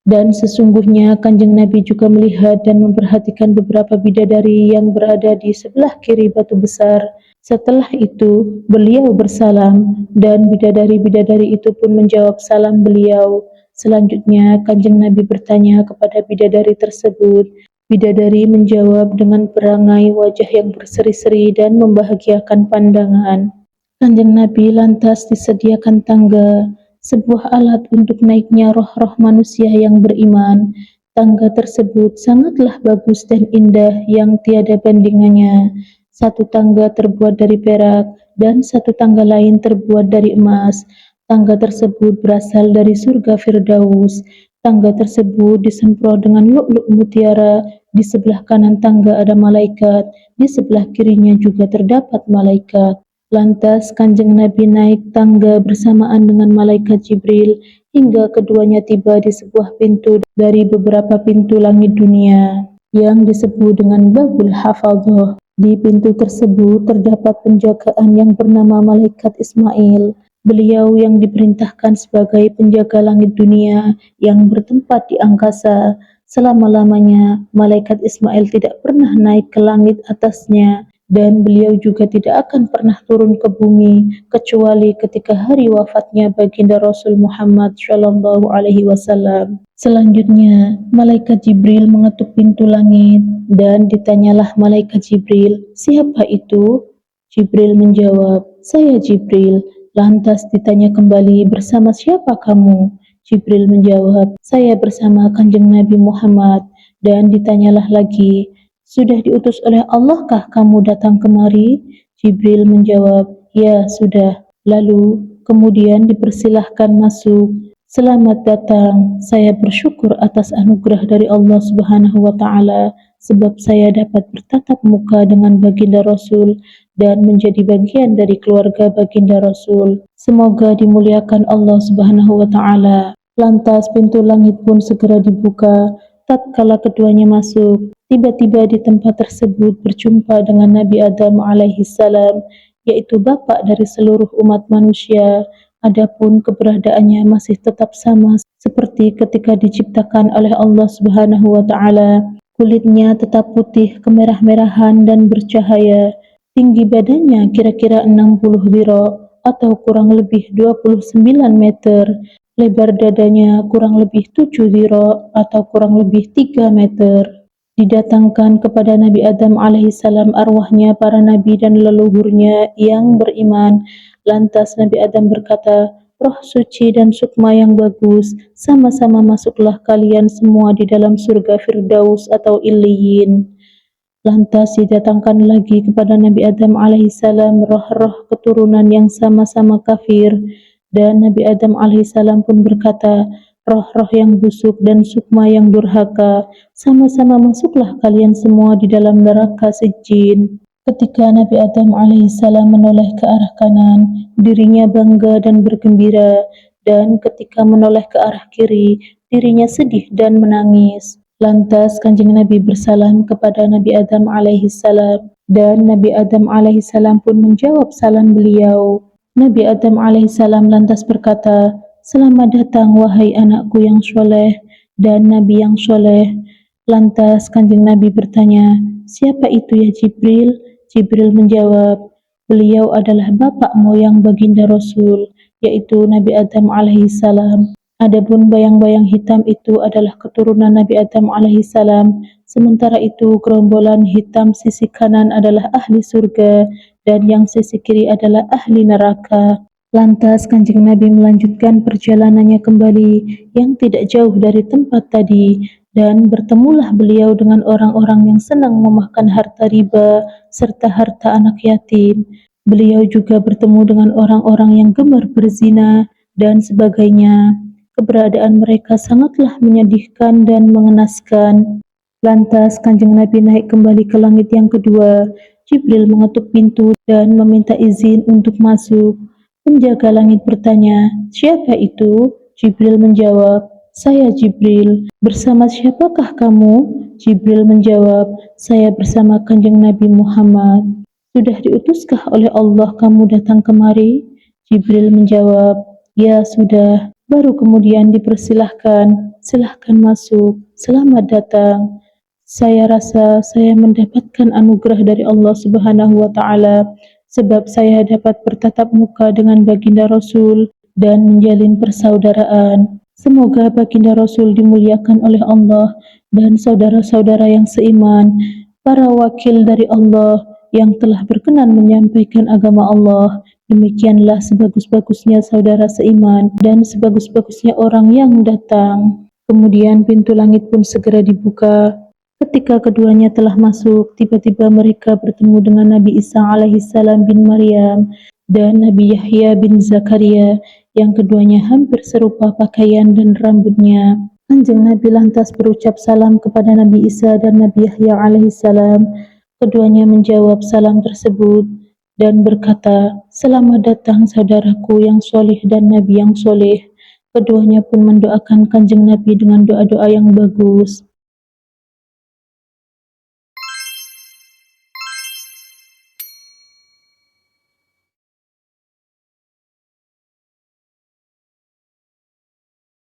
Dan sesungguhnya Kanjeng Nabi juga melihat dan memperhatikan beberapa bidadari yang berada di sebelah kiri batu besar. Setelah itu, beliau bersalam, dan bidadari-bidadari itu pun menjawab salam beliau. Selanjutnya, Kanjeng Nabi bertanya kepada bidadari tersebut. Bidadari menjawab dengan perangai wajah yang berseri-seri dan membahagiakan pandangan. Kanjeng Nabi lantas disediakan tangga, sebuah alat untuk naiknya roh-roh manusia yang beriman. Tangga tersebut sangatlah bagus dan indah yang tiada bandingannya. Satu tangga terbuat dari perak dan satu tangga lain terbuat dari emas. Tangga tersebut berasal dari surga Firdaus. Tangga tersebut disemprot dengan lu'lu' mutiara. Di sebelah kanan tangga ada malaikat, di sebelah kirinya juga terdapat malaikat. Lantas Kanjeng Nabi naik tangga bersamaan dengan malaikat Jibril hingga keduanya tiba di sebuah pintu dari beberapa pintu langit dunia yang disebut dengan Babul Hafadhah. Di pintu tersebut terdapat penjagaan yang bernama Malaikat Ismail. Beliau yang diperintahkan sebagai penjaga langit dunia yang bertempat di angkasa. Selama-lamanya, Malaikat Ismail tidak pernah naik ke langit atasnya, dan beliau juga tidak akan pernah turun ke bumi kecuali ketika hari wafatnya baginda Rasul Muhammad Shallallahu Alaihi Wasallam. Selanjutnya, Malaikat Jibril mengetuk pintu langit dan ditanyalah Malaikat Jibril, "Siapa itu?" Jibril menjawab, "Saya Jibril." Lantas ditanya kembali, "Bersama siapa kamu?" Jibril menjawab, "Saya bersama Kanjeng Nabi Muhammad." Dan ditanyalah lagi, "Sudah diutus oleh Allahkah kamu datang kemari?" Jibril menjawab, "Ya, sudah." Lalu kemudian dipersilahkan masuk. "Selamat datang, saya bersyukur atas anugerah dari Allah Subhanahu wa Ta'ala, sebab saya dapat bertatap muka dengan baginda Rasul dan menjadi bagian dari keluarga baginda Rasul. Semoga dimuliakan Allah Subhanahu wa Ta'ala." Lantas pintu langit pun segera dibuka. Tatkala keduanya masuk, tiba-tiba di tempat tersebut berjumpa dengan Nabi Adam alaihi salam, yaitu bapak dari seluruh umat manusia. Adapun keberadaannya masih tetap sama seperti ketika diciptakan oleh Allah Subhanahu wa Ta'ala. Kulitnya tetap putih kemerah-merahan dan bercahaya. Tinggi badannya kira-kira 60 dhira atau kurang lebih 29 meter. Lebar dadanya kurang lebih 7 dhira atau kurang lebih 3 meter. Didatangkan kepada Nabi Adam alaihissalam arwahnya para nabi dan leluhurnya yang beriman. Lantas Nabi Adam berkata, "Roh suci dan sukma yang bagus, sama-sama masuklah kalian semua di dalam surga Firdaus atau Illiyin." Lantas didatangkan lagi kepada Nabi Adam alaihissalam roh-roh keturunan yang sama-sama kafir. Dan Nabi Adam alaihissalam pun berkata, "Roh-roh yang busuk dan sukma yang durhaka, sama-sama masuklah kalian semua di dalam neraka Sijjin." Ketika Nabi Adam alaihissalam menoleh ke arah kanan, dirinya bangga dan bergembira, dan ketika menoleh ke arah kiri, dirinya sedih dan menangis. Lantas Kanjeng Nabi bersalam kepada Nabi Adam alaihissalam, dan Nabi Adam alaihissalam pun menjawab salam beliau. Nabi Adam alaihissalam lantas berkata, "Selamat datang wahai anakku yang soleh dan Nabi yang soleh." Lantas Kanjeng Nabi bertanya, "Siapa itu ya Jibril?" Jibril menjawab, "Beliau adalah bapak moyang baginda Rasul, yaitu Nabi Adam alaihissalam. Adapun bayang-bayang hitam itu adalah keturunan Nabi Adam alaihissalam. Sementara itu gerombolan hitam sisi kanan adalah ahli surga dan yang sisi kiri adalah ahli neraka." Lantas Kanjeng Nabi melanjutkan perjalanannya kembali yang tidak jauh dari tempat tadi, dan bertemulah beliau dengan orang-orang yang senang memakan harta riba serta harta anak yatim. Beliau juga bertemu dengan orang-orang yang gemar berzina dan sebagainya. Keberadaan mereka sangatlah menyedihkan dan mengenaskan. Lantas Kanjeng Nabi naik kembali ke langit yang kedua. Jibril mengetuk pintu dan meminta izin untuk masuk. Penjaga langit bertanya, "Siapa itu?" Jibril menjawab, "Saya Jibril." "Bersama siapakah kamu?" Jibril menjawab, "Saya bersama Kanjeng Nabi Muhammad." "Sudah diutuskah oleh Allah kamu datang kemari?" Jibril menjawab, "Ya sudah." Baru kemudian dipersilahkan, silahkan masuk, selamat datang. Saya rasa saya mendapatkan anugerah dari Allah Subhanahu wa Ta'ala, sebab saya dapat bertatap muka dengan baginda Rasul dan menjalin persaudaraan. Semoga baginda Rasul dimuliakan oleh Allah dan saudara-saudara yang seiman, para wakil dari Allah yang telah berkenan menyampaikan agama Allah. Demikianlah sebagus-bagusnya saudara seiman dan sebagus-bagusnya orang yang datang. Kemudian pintu langit pun segera dibuka. Ketika keduanya telah masuk, tiba-tiba mereka bertemu dengan Nabi Isa alaihissalam bin Maryam dan Nabi Yahya bin Zakaria, yang keduanya hampir serupa pakaian dan rambutnya. Kanjeng Nabi lantas berucap salam kepada Nabi Isa dan Nabi Yahya alaihissalam. Keduanya menjawab salam tersebut dan berkata, "Selamat datang saudaraku yang soleh dan Nabi yang soleh." Keduanya pun mendoakan Kanjeng Nabi dengan doa-doa yang bagus.